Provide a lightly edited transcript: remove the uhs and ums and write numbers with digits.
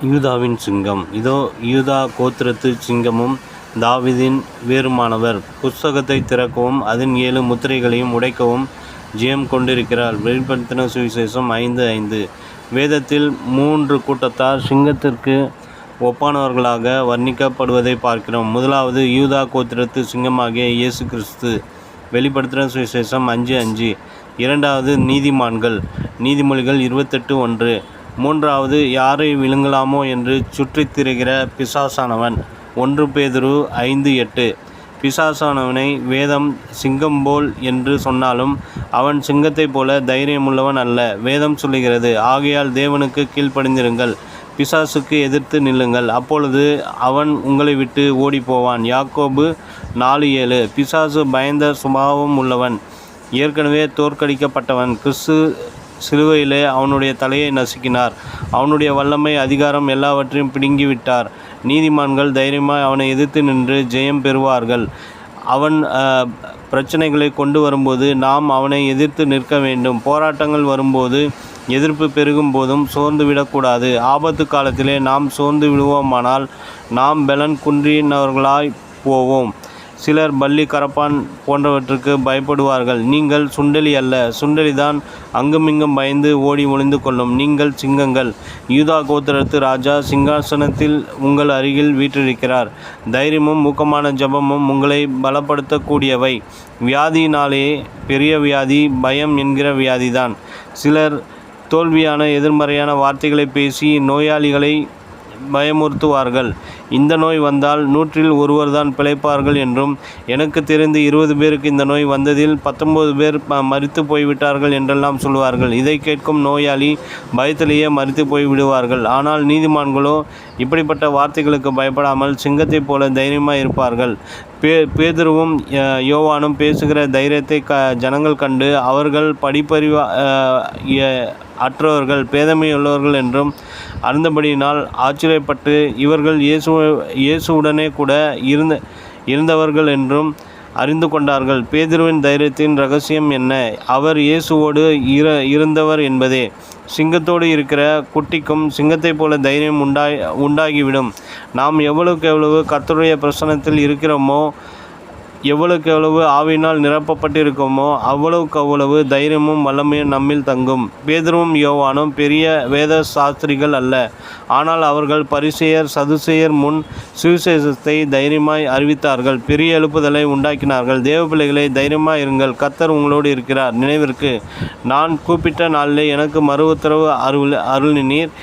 யூதாவின் சிங்கம். இதோ யூதா கோத்திரத்து சிங்கமும் தாவீதின் வேருமானவர். புஸ்தகத்தைத் திறக்கவும் அதன் 7 முத்திரைகளையும் உடைக்கவும் ஜெயம் கொண்டிருக்கிறார். வெளிப்படுத்தின சுவிசேஷம் 5:5. வேதத்தில் 3 கூட்டத்தார் சிங்கத்திற்கு ஒப்பானவர்களாக வர்ணிக்கப்படுவதை பார்க்கிறோம். முதலாவது யூதா கோத்திரத்து சிங்கமாகிய இயேசு கிறிஸ்து. வெளிப்படுத்தின சுவிசேஷம் 5:5. இரண்டாவது நீதிமான்கள். நீதிமொழிகள் 28:1. மூன்றாவது யாரை விழுங்கலாமோ என்று சுற்றித் திரிகிற பிசாசானவன். 1 பேதுரு 5:8. பிசாசானவனை வேதம் சிங்கம்போல் என்று சொன்னாலும் அவன் சிங்கத்தைப் போல தைரியமுள்ளவன் அல்ல. வேதம் சொல்லுகிறது, ஆகையால் தேவனுக்கு கீழ்ப்படிந்திருங்கள், பிசாசுக்கு எதிர்த்து நில்லுங்கள், அப்பொழுது அவன் உங்களை விட்டு ஓடிப்போவான். யாக்கோபு 4:7. பிசாசு பயந்த சுபாவம் உள்ளவன், ஏற்கனவே தோற்கடிக்கப்பட்டவன். கிறிஸ்து சிலுவையிலே அவனுடைய தலையை நசுக்கினார். அவனுடைய வல்லமை, அதிகாரம் எல்லாவற்றையும் பிடுங்கிவிட்டார். நீதிமான்கள் தைரியமாய் அவனை எதிர்த்து நின்று ஜெயம் பெறுவார்கள். அவன் பிரச்சனைகளை கொண்டு வரும்போது நாம் அவனை எதிர்த்து நிற்க வேண்டும். போராட்டங்கள் வரும்போது, எதிர்ப்பு பெருகும் போதும் சோர்ந்து விடக்கூடாது. ஆபத்து காலத்திலே நாம் சோர்ந்து விடுவோமானால் நாம் பலன் குன்றினவர்களாய் போவோம். சிலர் பல்லி, கரப்பான் போன்றவற்றுக்கு பயப்படுவார்கள். நீங்கள் சுண்டெலி அல்ல. சுண்டெலிதான் அங்குமிங்கும் பயந்து ஓடி ஒளிந்து கொள்ளும். நீங்கள் சிங்கங்கள். யூதா கோத்திரத்து ராஜா சிங்காசனத்தில் உங்கள் அருகில் வீற்றிருக்கிறார். தைரியமும் ஊக்கமான ஜெபமும் உங்களை பலப்படுத்தக்கூடியவை. வியாதியினாலே பெரிய வியாதி பயம் என்கிற வியாதிதான். சிலர் தோல்வியான எதிர்மறையான வார்த்தைகளை பேசி நோயாளிகளை பயமுறுத்துவார்கள். இந்த நோய் வந்தால் 100 ஒருவர்தான் பிழைப்பார்கள் என்றும், எனக்கு தெரிந்து 20 பேருக்கு இந்த நோய் வந்ததில் 19 பேர் மரித்து போய்விட்டார்கள் என்றெல்லாம் சொல்வார்கள். இதை கேட்கும் நோயாளி பயத்திலேயே மரித்து போய்விடுவார்கள். ஆனால் நீதிமான்களோ இப்படிப்பட்ட வார்த்தைகளுக்கு பயப்படாமல் சிங்கத்தைப் போல தைரியமாக இருப்பார்கள். பேதுருவும் யோவானும் பேசுகிற தைரியத்தை ஜனங்கள் கண்டு அவர்கள் படிப்பறிவு அற்றவர்கள், பேதமையுள்ளவர்கள் என்றும் அறிந்தபடியினால் ஆச்சரியப்பட்டு இவர்கள் இயேசுவுடனே கூட இருந்தவர்கள் என்றும் அறிந்து கொண்டார்கள். பேதுருவின் தைரியத்தின் இரகசியம் என்ன? அவர் இயேசுவோடு இருந்தவர் என்பதே. சிங்கத்தோடு இருக்கிற குட்டிக்கும் சிங்கத்தைப் போல தைரியம் உண்டாகிவிடும். நாம் எவ்வளவுக்கு எவ்வளவு கர்த்தருடைய பிரசன்னத்தில் இருக்கிறோமோ, எவ்வளவுக்கு எவ்வளவு ஆவியினால் நிரப்பப்பட்டிருக்கோமோ, அவ்வளவுக்கு அவ்வளவு தைரியமும் வல்லமையும் நம்மில் தங்கும். பேதுருவும் யோவானும் பெரிய வேத சாஸ்திரிகள் அல்ல. ஆனால் அவர்கள் பரிசேயர் சதுசேயர் முன் சுவிசேஷத்தை தைரியமாய் அறிவித்தார்கள். பெரிய எழுப்புதலை உண்டாக்கினார்கள். தேவ பிள்ளைகளை தைரியமாய் இருங்கள், கர்த்தர் உங்களோடு இருக்கிறார். நினைவிற்கு, நான் கூப்பிட்ட நாளிலே எனக்கு மறு உத்தரவு அருளினீர்.